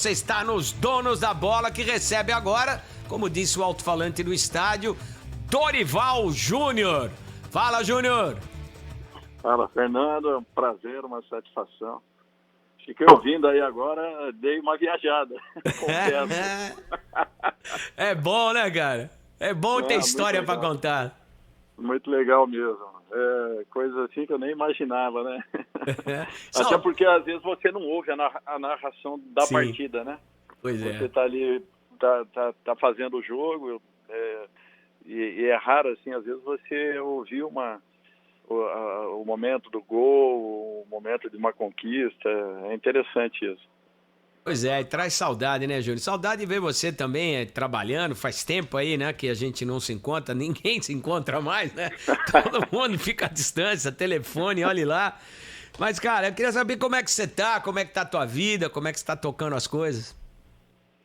Você está nos Donos da Bola, que recebe agora, como disse o alto-falante do estádio, Dorival Júnior. Fala, Júnior. Fala, Fernando. É um prazer, uma satisfação. Fiquei ouvindo aí agora, dei uma viajada. Confesso. É bom, né, cara? É bom ter história para contar. Muito legal mesmo. É coisa assim que eu nem imaginava, né? Até porque às vezes você não ouve a narração da partida, né? Pois você tá ali, tá fazendo o jogo, e é raro, assim, às vezes você ouvir o momento do gol, o momento de uma conquista. É interessante isso. Pois é, e traz saudade, né, Júnior? Saudade de ver você também trabalhando. Faz tempo aí, né, que a gente não se encontra, ninguém se encontra mais, né? Todo mundo fica à distância, telefone, olhe lá. Mas, cara, eu queria saber como é que você tá, como é que tá a tua vida, como é que você tá tocando as coisas.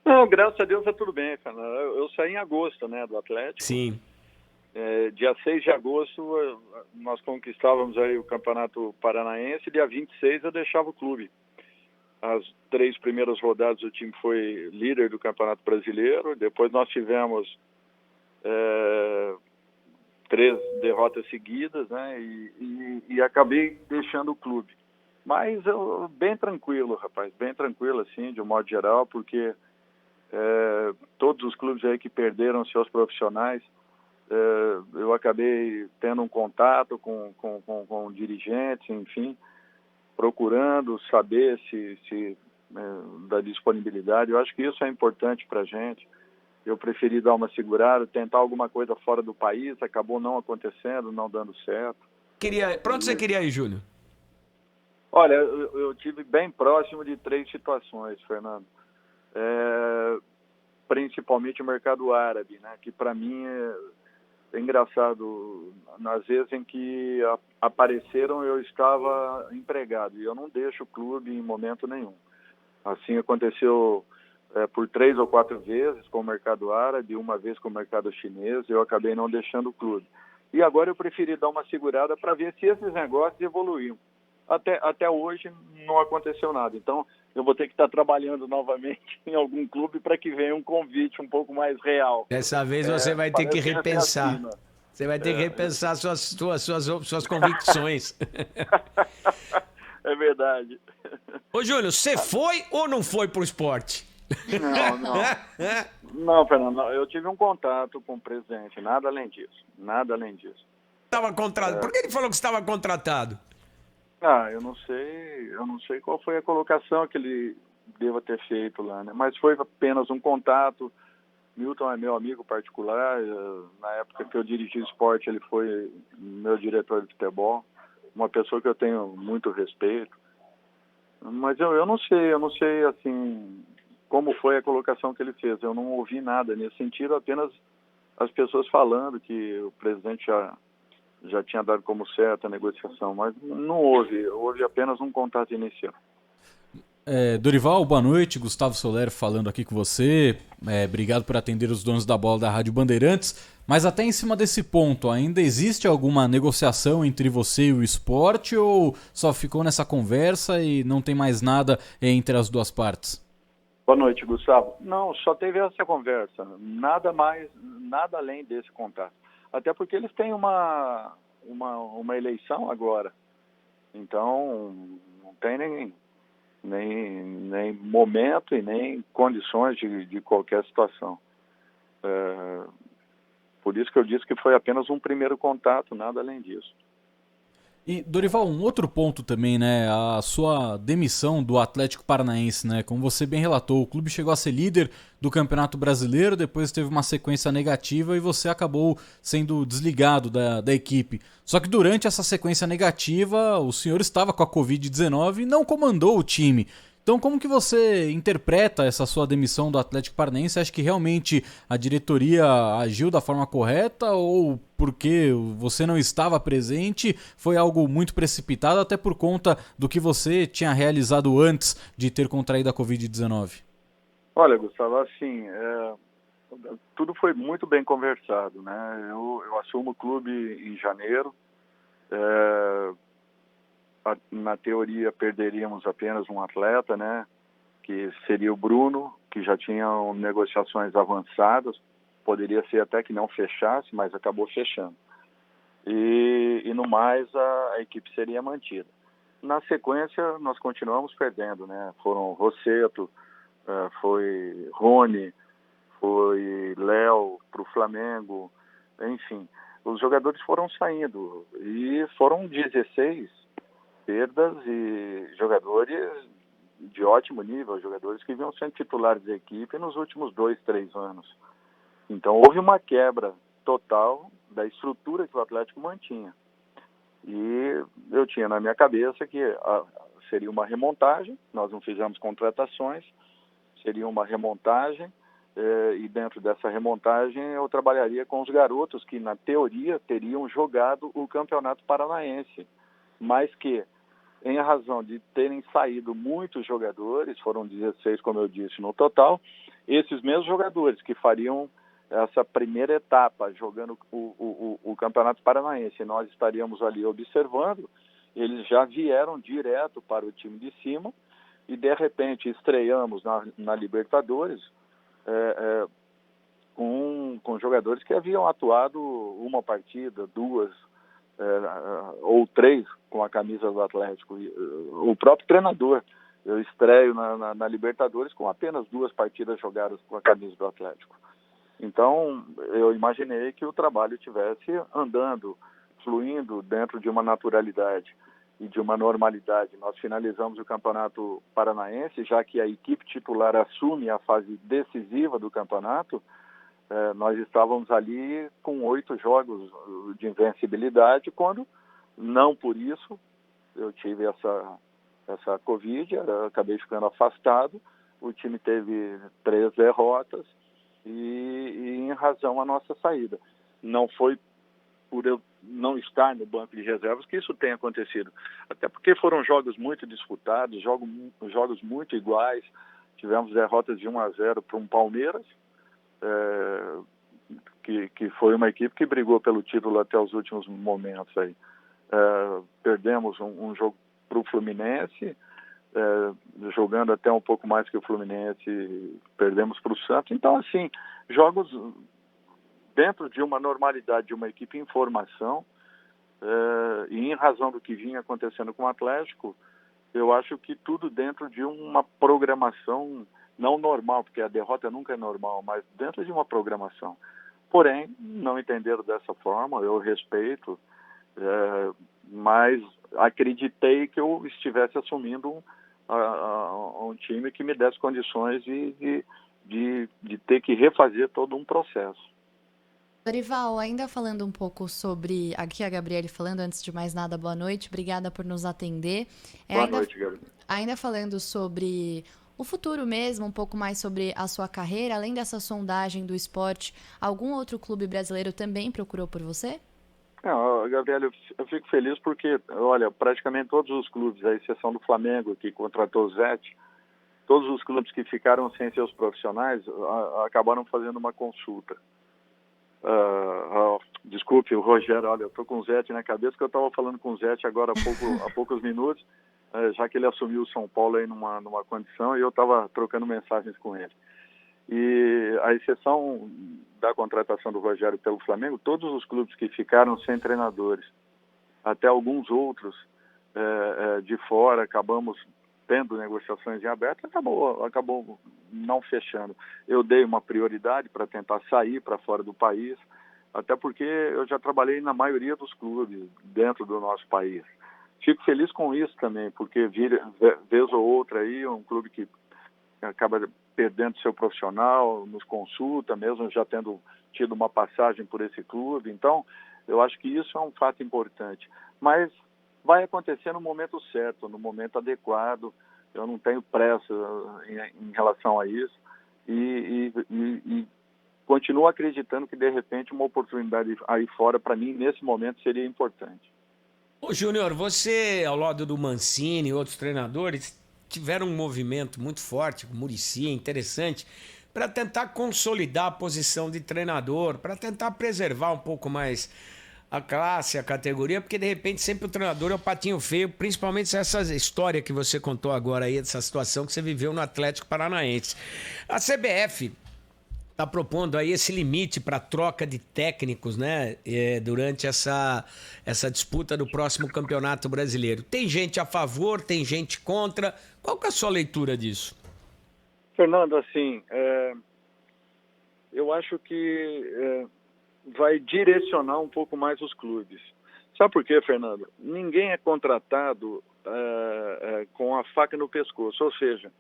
Não, graças a Deus tá tudo bem, cara. Eu saí em agosto, né, do Atlético. Sim. Dia 6 de agosto nós conquistávamos aí o Campeonato Paranaense, dia 26 eu deixava o clube. As 3 primeiras rodadas o time foi líder do Campeonato Brasileiro, depois nós tivemos 3 derrotas seguidas, né, e acabei deixando o clube. Mas eu bem tranquilo, rapaz, bem tranquilo, assim, de um modo geral, porque todos os clubes aí que perderam seus profissionais, eu acabei tendo um contato com dirigentes, enfim, procurando saber se da disponibilidade. Eu acho que isso é importante para a gente. Eu preferi dar uma segurada, tentar alguma coisa fora do país, acabou não acontecendo, não dando certo. Pra onde você queria ir, Júnior? Olha, eu tive bem próximo de 3 situações, Fernando. Principalmente o mercado árabe, né, que para mim é engraçado. Nas vezes em que apareceram, eu estava empregado e eu não deixo o clube em momento nenhum. Assim aconteceu por 3 ou 4 vezes com o mercado árabe, uma vez com o mercado chinês, eu acabei não deixando o clube. E agora eu preferi dar uma segurada para ver se esses negócios evoluíam. Até hoje não aconteceu nada. Então, eu vou ter que estar trabalhando novamente em algum clube para que venha um convite um pouco mais real. Dessa vez você vai ter que repensar. Assim, Você vai ter que repensar suas convicções. É verdade. Ô, Júnior, você foi ou não foi pro esporte? Não, Fernando, eu tive um contato com o presidente, nada além disso. Nada além disso. Tava contratado. Por que ele falou que estava contratado? Eu não sei qual foi a colocação que ele deva ter feito lá, né? Mas foi apenas um contato. Milton é meu amigo particular. Na época que eu dirigi o esporte, ele foi meu diretor de futebol. Uma pessoa que eu tenho muito respeito. Mas eu não sei assim como foi a colocação que ele fez. Eu não ouvi nada nesse sentido, apenas as pessoas falando que o presidente já tinha dado como certa a negociação, mas não houve apenas um contato inicial. Dorival, boa noite, Gustavo Soler falando aqui com você, obrigado por atender os donos da bola da Rádio Bandeirantes, mas até em cima desse ponto, ainda existe alguma negociação entre você e o esporte ou só ficou nessa conversa e não tem mais nada entre as duas partes? Boa noite, Gustavo. Não, só teve essa conversa, nada mais, nada além desse contato. Até porque eles têm uma eleição agora, então não tem nem momento e nem condições de qualquer situação. Por isso que eu disse que foi apenas um primeiro contato, nada além disso. E, Dorival, um outro ponto também, né? A sua demissão do Atlético Paranaense, né? Como você bem relatou, o clube chegou a ser líder do Campeonato Brasileiro, depois teve uma sequência negativa e você acabou sendo desligado da equipe. Só que durante essa sequência negativa, o senhor estava com a Covid-19 e não comandou o time. Então, como que você interpreta essa sua demissão do Atlético Paranaense? Acha que realmente a diretoria agiu da forma correta ou porque você não estava presente foi algo muito precipitado, até por conta do que você tinha realizado antes de ter contraído a Covid-19? Olha, Gustavo, assim, tudo foi muito bem conversado, né? Eu assumo o clube em janeiro. Na teoria perderíamos apenas um atleta, né, que seria o Bruno, que já tinham negociações avançadas, poderia ser até que não fechasse, mas acabou fechando. E no mais, a equipe seria mantida. Na sequência, nós continuamos perdendo, né? Foram Rosseto, foi Rony, foi Léo para o Flamengo, enfim. Os jogadores foram saindo e foram 16 perdas e jogadores de ótimo nível, jogadores que vinham sendo titulares da equipe nos últimos 2, 3 anos. Então houve uma quebra total da estrutura que o Atlético mantinha. E eu tinha na minha cabeça que seria uma remontagem, nós não fizemos contratações, seria uma remontagem, e dentro dessa remontagem eu trabalharia com os garotos que, na teoria, teriam jogado o Campeonato Paranaense, mas que, em razão de terem saído muitos jogadores, foram 16, como eu disse, no total, esses mesmos jogadores que fariam essa primeira etapa, jogando o Campeonato Paranaense, e nós estaríamos ali observando, eles já vieram direto para o time de cima, e de repente estreamos na Libertadores com jogadores que haviam atuado uma partida, 2 ou 3 com a camisa do Atlético. O próprio treinador, eu estreio na Libertadores com apenas 2 partidas jogadas com a camisa do Atlético. Então eu imaginei que o trabalho estivesse andando, fluindo dentro de uma naturalidade e de uma normalidade. Nós finalizamos o Campeonato Paranaense, já que a equipe titular assume a fase decisiva do campeonato. Nós estávamos ali com 8 jogos de invencibilidade, quando, não por isso, eu tive essa Covid, acabei ficando afastado, o time teve 3 derrotas e em razão à nossa saída. Não foi por eu não estar no banco de reservas que isso tenha acontecido. Até porque foram jogos muito disputados, jogos muito iguais. Tivemos derrotas de 1-0 para um Palmeiras, que foi uma equipe que brigou pelo título até os últimos momentos. Aí. Perdemos um jogo para o Fluminense, jogando até um pouco mais que o Fluminense, perdemos para o Santos. Então, assim, jogos dentro de uma normalidade de uma equipe em formação, e em razão do que vinha acontecendo com o Atlético, eu acho que tudo dentro de uma programação não normal, porque a derrota nunca é normal, mas dentro de uma programação. Porém, não entenderam dessa forma, eu respeito, mas acreditei que eu estivesse assumindo um time que me desse condições de ter que refazer todo um processo. Dorival, ainda falando um pouco sobre... Aqui a Gabriele falando, antes de mais nada, boa noite. Obrigada por nos atender. Boa noite, Gabriele. Ainda falando sobre o futuro mesmo, um pouco mais sobre a sua carreira, além dessa sondagem do esporte, algum outro clube brasileiro também procurou por você? Gabriele, eu fico feliz porque, olha, praticamente todos os clubes, à exceção do Flamengo, que contratou o Zete, todos os clubes que ficaram sem seus profissionais acabaram fazendo uma consulta. Desculpe, o Rogério, olha, eu estou com o Zete na cabeça, que eu estava falando com o Zete agora há poucos minutos, já que ele assumiu o São Paulo aí numa condição, e eu estava trocando mensagens com ele. E a exceção da contratação do Rogério pelo Flamengo, todos os clubes que ficaram sem treinadores, até alguns outros de fora, acabamos tendo negociações em aberto, acabou não fechando. Eu dei uma prioridade para tentar sair para fora do país, até porque eu já trabalhei na maioria dos clubes dentro do nosso país. Fico feliz com isso também, porque vez ou outra aí, um clube que acaba perdendo seu profissional, nos consulta, mesmo já tendo tido uma passagem por esse clube. Então, eu acho que isso é um fato importante. Mas vai acontecer no momento certo, no momento adequado. Eu não tenho pressa em relação a isso. E continuo acreditando que, de repente, uma oportunidade aí fora, para mim, nesse momento, seria importante. Ô, Júnior, você, ao lado do Mancini e outros treinadores, tiveram um movimento muito forte, com o Muricy, interessante, para tentar consolidar a posição de treinador, para tentar preservar um pouco mais a classe, a categoria, porque de repente sempre o treinador é o patinho feio, principalmente essa história que você contou agora aí, essa situação que você viveu no Atlético Paranaense. A CBF está propondo aí esse limite para troca de técnicos, né, durante essa disputa do próximo Campeonato Brasileiro. Tem gente a favor, tem gente contra. Qual que é a sua leitura disso? Fernando, assim, eu acho que vai direcionar um pouco mais os clubes. Sabe por quê, Fernando? Ninguém é contratado com a faca no pescoço, ou seja,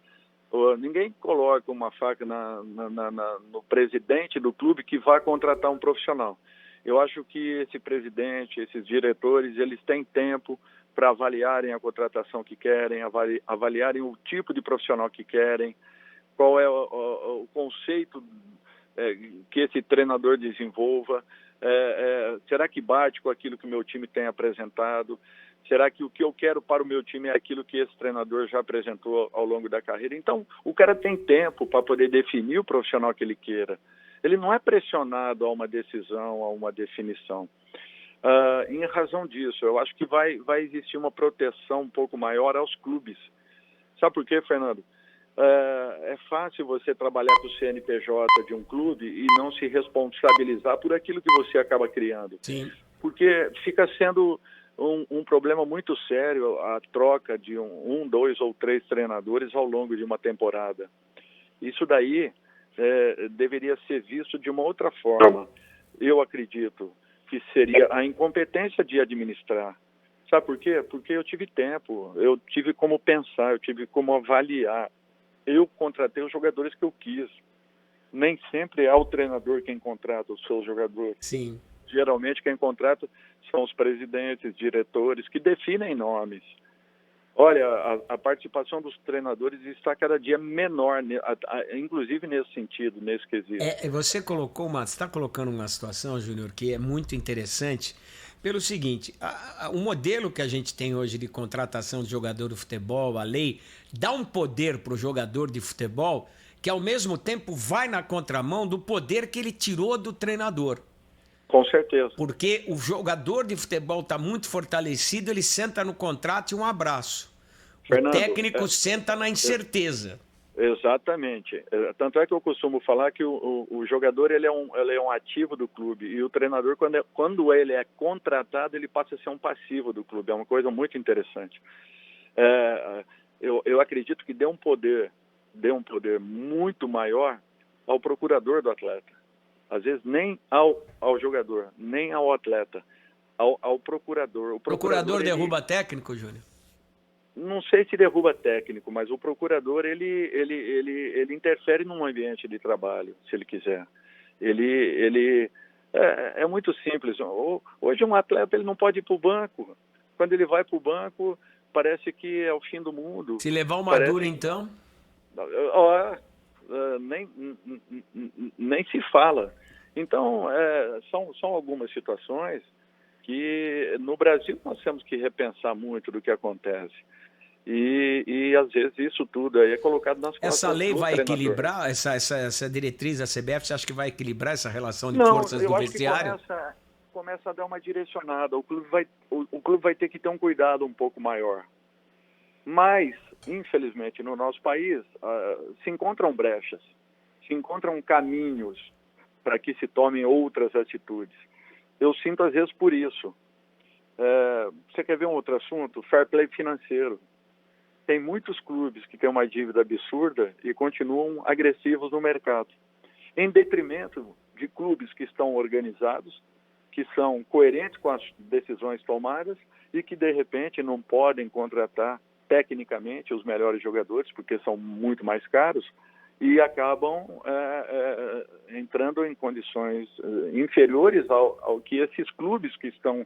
ninguém coloca uma faca no presidente do clube que vai contratar um profissional. Eu acho que esse presidente, esses diretores, eles têm tempo para avaliarem a contratação que querem, avaliarem o tipo de profissional que querem, qual é o conceito que esse treinador desenvolva, será que bate com aquilo que o meu time tem apresentado, será que o que eu quero para o meu time é aquilo que esse treinador já apresentou ao longo da carreira? Então, o cara tem tempo para poder definir o profissional que ele queira. Ele não é pressionado a uma decisão, a uma definição. Em razão disso, eu acho que vai existir uma proteção um pouco maior aos clubes. Sabe por quê, Fernando? É fácil você trabalhar com o CNPJ de um clube e não se responsabilizar por aquilo que você acaba criando. Sim. Porque fica sendo um problema muito sério a troca de dois ou três treinadores ao longo de uma temporada. Isso daí deveria ser visto de uma outra forma. Eu acredito que seria a incompetência de administrar. Sabe por quê? Porque eu tive tempo, eu tive como pensar, eu tive como avaliar. Eu contratei os jogadores que eu quis. Nem sempre é o treinador quem contrata os seus jogadores. Sim. Geralmente quem contrata são os presidentes, diretores, que definem nomes. Olha, a participação dos treinadores está cada dia menor, inclusive nesse sentido, nesse quesito. Você está colocando uma situação, Júnior, que é muito interessante, pelo seguinte, o modelo que a gente tem hoje de contratação de jogador de futebol, a lei, dá um poder para o jogador de futebol que ao mesmo tempo vai na contramão do poder que ele tirou do treinador. Com certeza. Porque o jogador de futebol está muito fortalecido, ele senta no contrato e um abraço. Fernando, o técnico senta na incerteza. Exatamente. Tanto é que eu costumo falar que o jogador ele é um ativo do clube e o treinador, quando ele é contratado, ele passa a ser um passivo do clube. É uma coisa muito interessante. Eu acredito que dê um poder muito maior ao procurador do atleta. Às vezes nem ao jogador, nem ao atleta, ao procurador. O procurador derruba técnico, Júnior? Não sei se derruba técnico, mas o procurador ele interfere num ambiente de trabalho, se ele quiser. Ele é muito simples. Hoje um atleta ele não pode ir para o banco. Quando ele vai para o banco, parece que é o fim do mundo. Se levar uma dura, então? Nem se fala. Então, são algumas situações que no Brasil nós temos que repensar muito do que acontece. E às vezes isso tudo aí é colocado nas costas. Essa lei vai equilibrar, essa diretriz da CBF, você acha que vai equilibrar essa relação de forças do vestiário? Não, eu acho que começa a dar uma direcionada. O clube vai ter que ter um cuidado um pouco maior. Mas, infelizmente, no nosso país, se encontram brechas, se encontram caminhos para que se tomem outras atitudes. Eu sinto, às vezes, por isso. Você quer ver um outro assunto? Fair play financeiro. Tem muitos clubes que têm uma dívida absurda e continuam agressivos no mercado, em detrimento de clubes que estão organizados, que são coerentes com as decisões tomadas e que, de repente, não podem contratar tecnicamente os melhores jogadores, porque são muito mais caros, e acabam entrando em condições inferiores ao que esses clubes que estão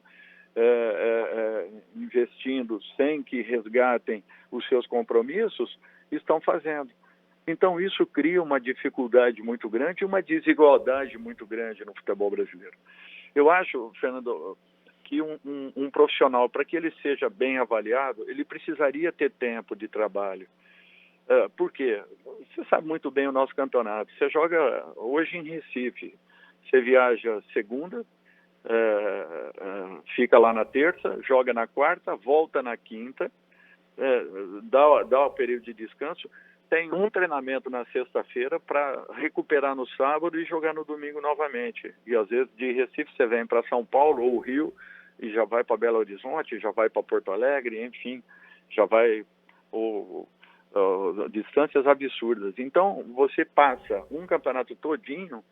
investindo sem que resgatem os seus compromissos estão fazendo. Então isso cria uma dificuldade muito grande e uma desigualdade muito grande no futebol brasileiro. Eu acho, Fernando, que um profissional, para que ele seja bem avaliado, ele precisaria ter tempo de trabalho. Por quê? Você sabe muito bem o nosso campeonato. Você joga hoje em Recife, você viaja segunda, fica lá na terça, joga na quarta, volta na quinta, dá o período de descanso, tem um treinamento na sexta-feira para recuperar no sábado e jogar no domingo novamente. E às vezes de Recife você vem para São Paulo ou Rio e já vai para Belo Horizonte, já vai para Porto Alegre, enfim, já vai distâncias absurdas. Então você passa um campeonato todinho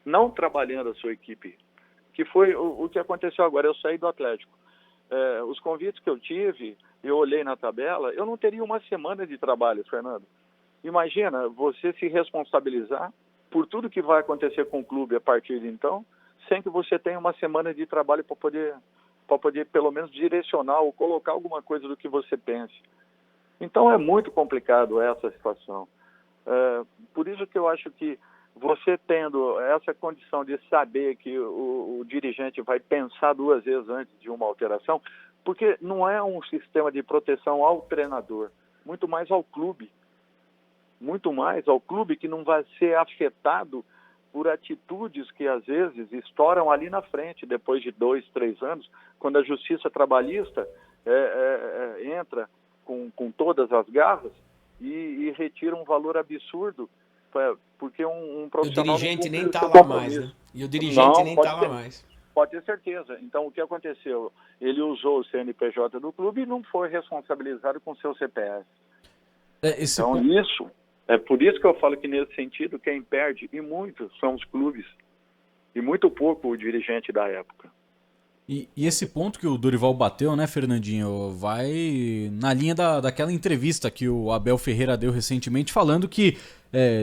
não trabalhando a sua equipe, que foi o que aconteceu agora. Eu saí do Atlético. Os convites que eu tive, eu olhei na tabela, eu não teria uma semana de trabalho, Fernando. Imagina você se responsabilizar por tudo que vai acontecer com o clube a partir de então, sem que você tenha uma semana de trabalho para poder pelo menos direcionar ou colocar alguma coisa do que você pense. Então é muito complicado essa situação. Por isso que eu acho que você tendo essa condição de saber que o dirigente vai pensar 2 vezes antes de uma alteração, porque não é um sistema de proteção ao treinador, muito mais ao clube. Muito mais ao clube, que não vai ser afetado por atitudes que às vezes estouram ali na frente, depois de 2, 3 anos, quando a justiça trabalhista entra com todas as garras e retira um valor absurdo, porque um profissional... O dirigente nem está lá mais, né? E o dirigente não, nem está lá mais. Pode ter certeza. Então, o que aconteceu? Ele usou o CNPJ do clube e não foi responsabilizado com seu CPF. Então, isso... É por isso que eu falo que, nesse sentido, quem perde, e muito, são os clubes. E muito pouco o dirigente da época. E esse ponto que o Dorival bateu, né, Fernandinho, vai na linha daquela entrevista que o Abel Ferreira deu recentemente, falando que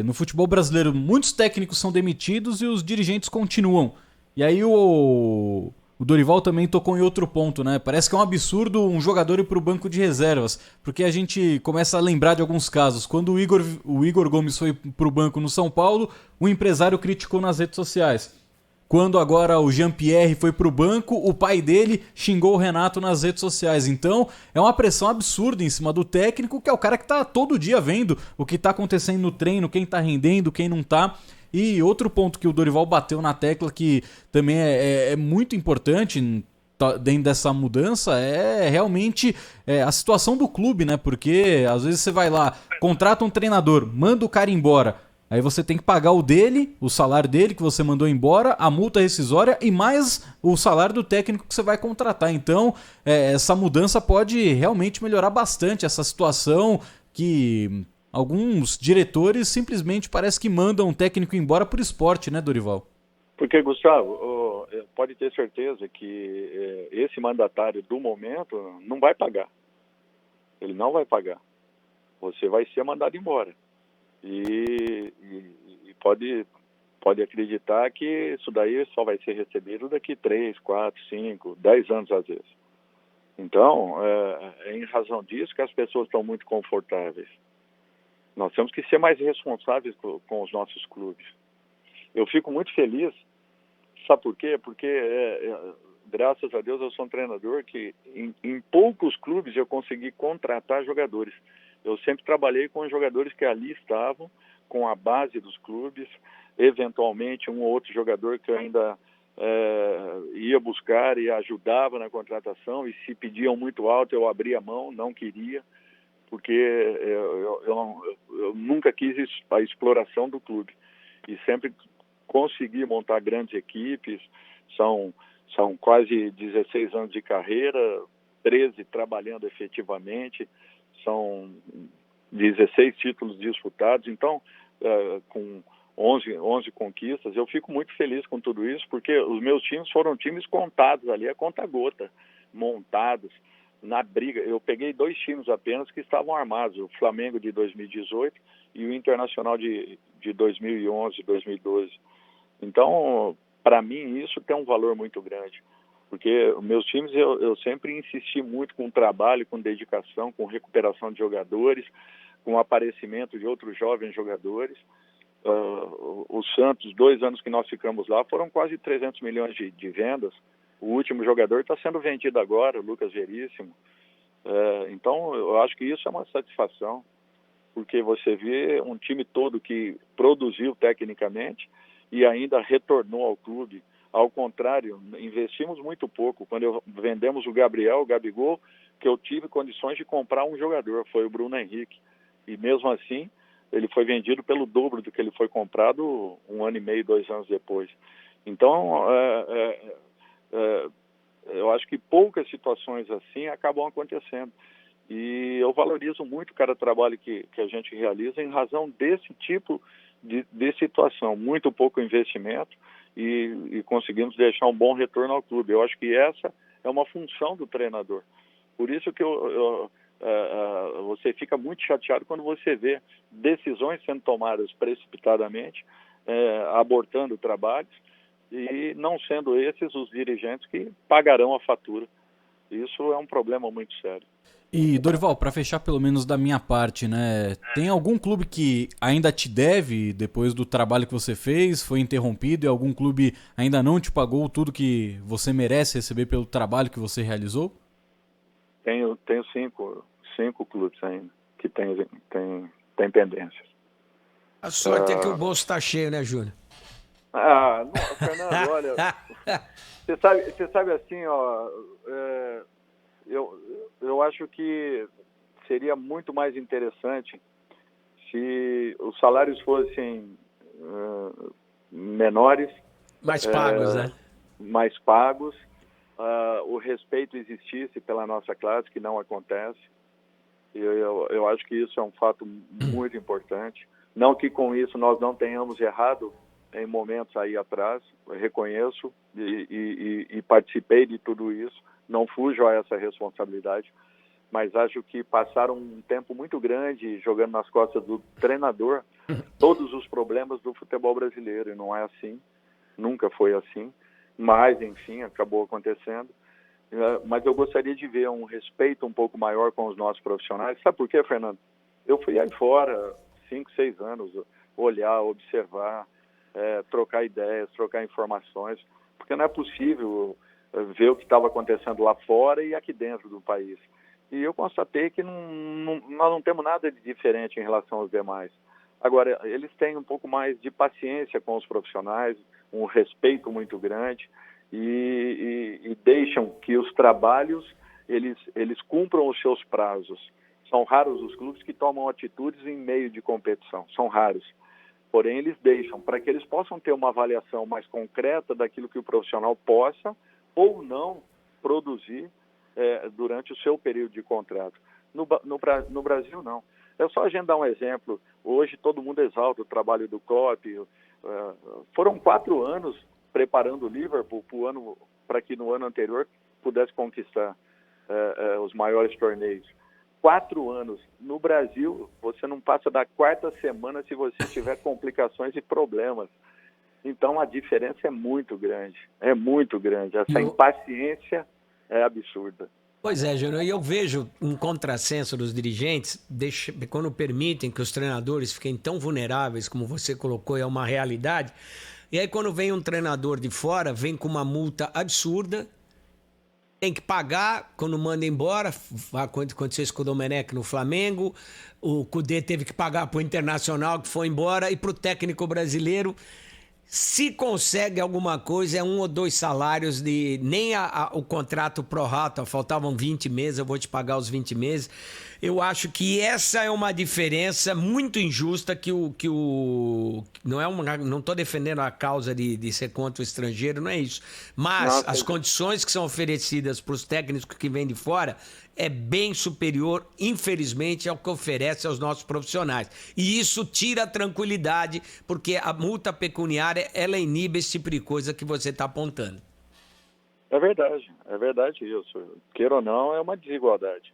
no futebol brasileiro muitos técnicos são demitidos e os dirigentes continuam. E aí o Dorival também tocou em outro ponto, né? Parece que é um absurdo um jogador ir para o banco de reservas, porque a gente começa a lembrar de alguns casos. Quando o Igor Gomes foi para o banco no São Paulo, o empresário criticou nas redes sociais. Quando agora o Jean-Pierre foi pro banco, o pai dele xingou o Renato nas redes sociais. Então, é uma pressão absurda em cima do técnico, que é o cara que tá todo dia vendo o que tá acontecendo no treino, quem tá rendendo, quem não tá. E outro ponto que o Dorival bateu na tecla, que também é muito importante dentro dessa mudança, é realmente a situação do clube, né? Porque às vezes você vai lá, contrata um treinador, manda o cara embora. Aí você tem que pagar o dele, o salário dele que você mandou embora, a multa rescisória e mais o salário do técnico que você vai contratar. Então, essa mudança pode realmente melhorar bastante essa situação que alguns diretores simplesmente parece que mandam um técnico embora por esporte, né, Dorival? Porque, Gustavo, pode ter certeza que esse mandatário do momento não vai pagar. Ele não vai pagar. Você vai ser mandado embora. E pode acreditar que isso daí só vai ser recebido daqui 3, 4, 5, 10 anos às vezes. Então, é em razão disso que as pessoas estão muito confortáveis. Nós temos que ser mais responsáveis com os nossos clubes. Eu fico muito feliz, sabe por quê? Porque, graças a Deus, eu sou um treinador que em poucos clubes eu consegui contratar jogadores. Eu sempre trabalhei com jogadores que ali estavam, com a base dos clubes, eventualmente um ou outro jogador que eu ainda ia buscar e ajudava na contratação, e se pediam muito alto eu abria a mão, não queria, porque eu nunca quis a exploração do clube, e sempre consegui montar grandes equipes. São quase 16 anos de carreira, 13 trabalhando efetivamente, são 16 títulos disputados, então com 11 conquistas. Eu fico muito feliz com tudo isso, porque os meus times foram times contados ali, a conta-gota, montados na briga. Eu peguei 2 times apenas que estavam armados, o Flamengo de 2018 e o Internacional de 2011, 2012. Então, para mim, isso tem um valor muito grande. Porque os meus times, eu sempre insisti muito com trabalho, com dedicação, com recuperação de jogadores, com aparecimento de outros jovens jogadores. O Santos, 2 anos que nós ficamos lá, foram quase 300 milhões de vendas. O último jogador está sendo vendido agora, o Lucas Veríssimo. Então, eu acho que isso é uma satisfação, porque você vê um time todo que produziu tecnicamente e ainda retornou ao clube Ao contrário, investimos muito pouco. Quando vendemos o Gabigol, que eu tive condições de comprar um jogador, foi o Bruno Henrique. E mesmo assim, ele foi vendido pelo dobro do que ele foi comprado 1 ano e meio, 2 anos depois. Então, eu acho que poucas situações assim acabam acontecendo. E eu valorizo muito cada trabalho que a gente realiza em razão desse tipo de situação. Muito pouco investimento e conseguimos deixar um bom retorno ao clube. Eu acho que essa é uma função do treinador. Por isso que você fica muito chateado quando você vê decisões sendo tomadas precipitadamente, abortando trabalhos, e não sendo esses os dirigentes que pagarão a fatura. Isso é um problema muito sério. E, Dorival, para fechar pelo menos da minha parte, né? Tem algum clube que ainda te deve depois do trabalho que você fez, foi interrompido, e algum clube ainda não te pagou tudo que você merece receber pelo trabalho que você realizou? Tenho cinco clubes ainda que tem pendências. A sorte é que o bolso está cheio, né, Júnior? Não, Fernando, olha, você sabe assim, ó, eu acho que seria muito mais interessante se os salários fossem menores, Mais pagos, né? mais pagos, o respeito existisse pela nossa classe, que não acontece. Eu acho que isso é um fato muito importante. Não que com isso nós não tenhamos errado em momentos aí atrás, eu reconheço e participei de tudo isso, não fujo a essa responsabilidade, mas acho que passaram um tempo muito grande jogando nas costas do treinador todos os problemas do futebol brasileiro, e não é assim, nunca foi assim, mas, enfim, acabou acontecendo. Mas eu gostaria de ver um respeito um pouco maior com os nossos profissionais. Sabe por quê, Fernando? Eu fui aí fora 5, 6 anos, olhar, observar, trocar ideias, trocar informações, porque não é possível ver o que estava acontecendo lá fora e aqui dentro do país. E eu constatei que nós não temos nada de diferente em relação aos demais. Agora, eles têm um pouco mais de paciência com os profissionais, um respeito muito grande, e deixam que os trabalhos eles cumpram os seus prazos. São raros os clubes que tomam atitudes em meio de competição, são raros. Porém, eles deixam para que eles possam ter uma avaliação mais concreta daquilo que o profissional possa ou não produzir durante o seu período de contrato. No Brasil, não. É só a gente dar um exemplo. Hoje, todo mundo exalta o trabalho do Klopp. Foram 4 anos preparando o Liverpool para que no ano anterior pudesse conquistar os maiores torneios. 4 anos. No Brasil, você não passa da 4ª semana se você tiver complicações e problemas. Então, a diferença é muito grande. É muito grande. Essa impaciência é absurda. Pois é, Júnior, e eu vejo um contrassenso dos dirigentes quando permitem que os treinadores fiquem tão vulneráveis, como você colocou, é uma realidade. E aí, quando vem um treinador de fora, vem com uma multa absurda, tem que pagar quando manda embora. Aconteceu isso com o Domenech no Flamengo, o Cudê teve que pagar para o Internacional, que foi embora, e para o técnico brasileiro, se consegue alguma coisa, é 1 ou 2 salários, nem o contrato pro rata, faltavam 20 meses, eu vou te pagar os 20 meses. Eu acho que essa é uma diferença muito injusta não estou defendendo a causa de ser contra o estrangeiro, não é isso. Mas as condições que são oferecidas para os técnicos que vêm de fora é bem superior, infelizmente, ao que oferece aos nossos profissionais. E isso tira a tranquilidade, porque a multa pecuniária, ela inibe esse tipo de coisa que você está apontando. É verdade isso. Queira ou não, é uma desigualdade.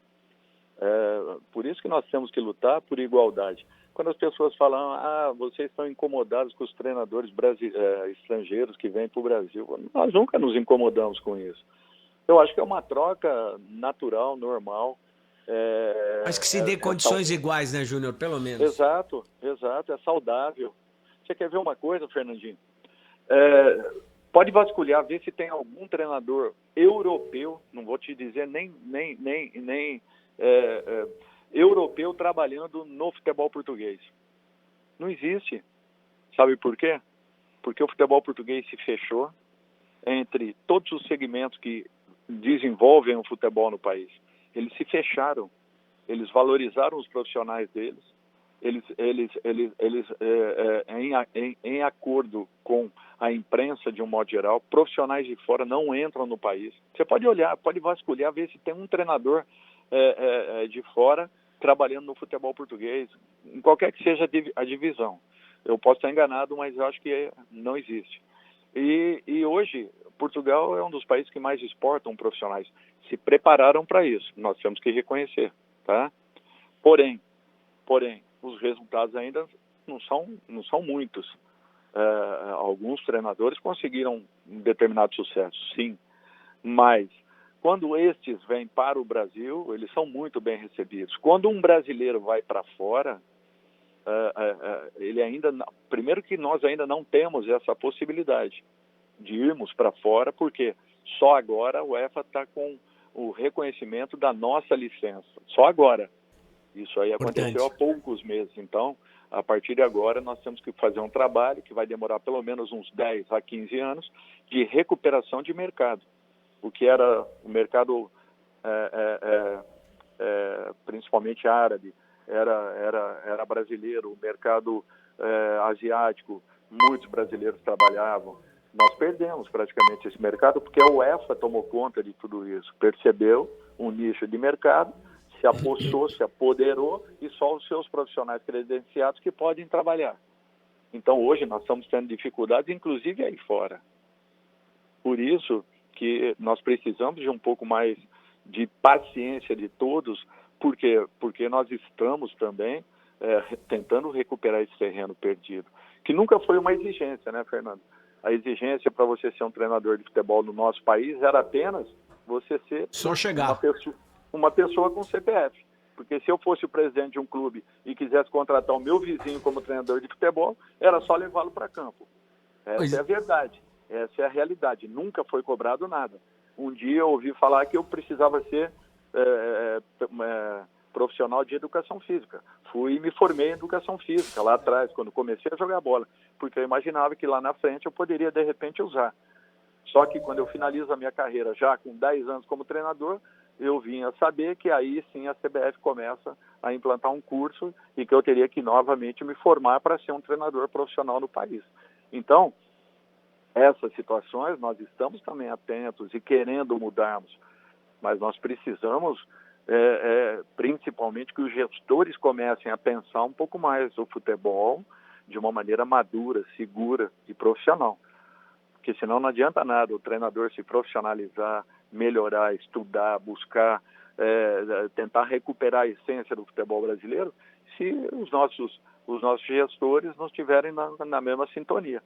Por isso que nós temos que lutar por igualdade. Quando as pessoas falam, vocês estão incomodados com os treinadores estrangeiros que vêm para o Brasil, nós nunca nos incomodamos com isso. Eu acho que é uma troca natural, normal. Mas que se dê condições iguais, né, Júnior? Pelo menos. Exato, é saudável. Você quer ver uma coisa, Fernandinho? Pode vasculhar, ver se tem algum treinador europeu, não vou te dizer nem europeu trabalhando no futebol português. Não existe. Sabe por quê? Porque o futebol português se fechou, entre todos os segmentos que desenvolvem o futebol no país. Eles se fecharam, eles valorizaram os profissionais deles, em acordo com a imprensa de um modo geral, profissionais de fora não entram no país. Você pode olhar, pode vasculhar, ver se tem um treinador de fora trabalhando no futebol português, em qualquer que seja a divisão. Eu posso estar enganado, mas eu acho que não existe. E hoje, Portugal é um dos países que mais exportam profissionais. Se prepararam para isso, nós temos que reconhecer, tá? Porém, os resultados ainda não são muitos. Alguns treinadores conseguiram um determinado sucesso, sim, mas quando estes vêm para o Brasil, eles são muito bem recebidos. Quando um brasileiro vai para fora, primeiro que nós ainda não temos essa possibilidade de irmos para fora, porque só agora a UEFA está com o reconhecimento da nossa licença, só agora. Isso aí aconteceu há poucos meses. Então, a partir de agora, nós temos que fazer um trabalho que vai demorar pelo menos uns 10 a 15 anos de recuperação de mercado. O que era o mercado, principalmente árabe, era brasileiro, o mercado asiático, muitos brasileiros trabalhavam. Nós perdemos praticamente esse mercado porque a UEFA tomou conta de tudo isso, percebeu um nicho de mercado, se apostou, se apoderou e só os seus profissionais credenciados que podem trabalhar. Então, hoje nós estamos tendo dificuldades, inclusive aí fora. Por isso que nós precisamos de um pouco mais de paciência de todos, porque nós estamos também tentando recuperar esse terreno perdido, que nunca foi uma exigência, né, Fernando? A exigência para você ser um treinador de futebol no nosso país era apenas você ser só chegar. Uma pessoa com CPF. Porque se eu fosse o presidente de um clube e quisesse contratar o meu vizinho como treinador de futebol, era só levá-lo para campo. Essa é a verdade. Essa é a realidade. Nunca foi cobrado nada. Um dia eu ouvi falar que eu precisava ser profissional de educação física. Fui e me formei em educação física lá atrás, quando comecei a jogar bola, porque eu imaginava que lá na frente eu poderia, de repente, usar. Só que quando eu finalizo a minha carreira, já com 10 anos como treinador, eu vim a saber que aí sim a CBF começa a implantar um curso e que eu teria que novamente me formar para ser um treinador profissional no país. Então, essas situações nós estamos também atentos e querendo mudarmos, mas nós precisamos principalmente que os gestores comecem a pensar um pouco mais o futebol de uma maneira madura, segura e profissional. Porque senão não adianta nada o treinador se profissionalizar, melhorar, estudar, buscar, tentar recuperar a essência do futebol brasileiro, se os nossos gestores não estiverem na mesma sintonia.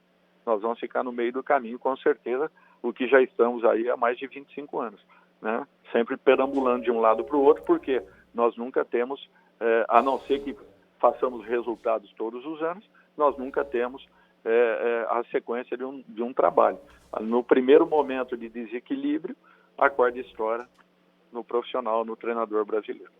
Nós vamos ficar no meio do caminho, com certeza, o que já estamos aí há mais de 25 anos, né? Sempre perambulando de um lado para o outro, porque nós nunca temos, a não ser que façamos resultados todos os anos, nós nunca temos a sequência de um trabalho. No primeiro momento de desequilíbrio, a corda estoura no profissional, no treinador brasileiro.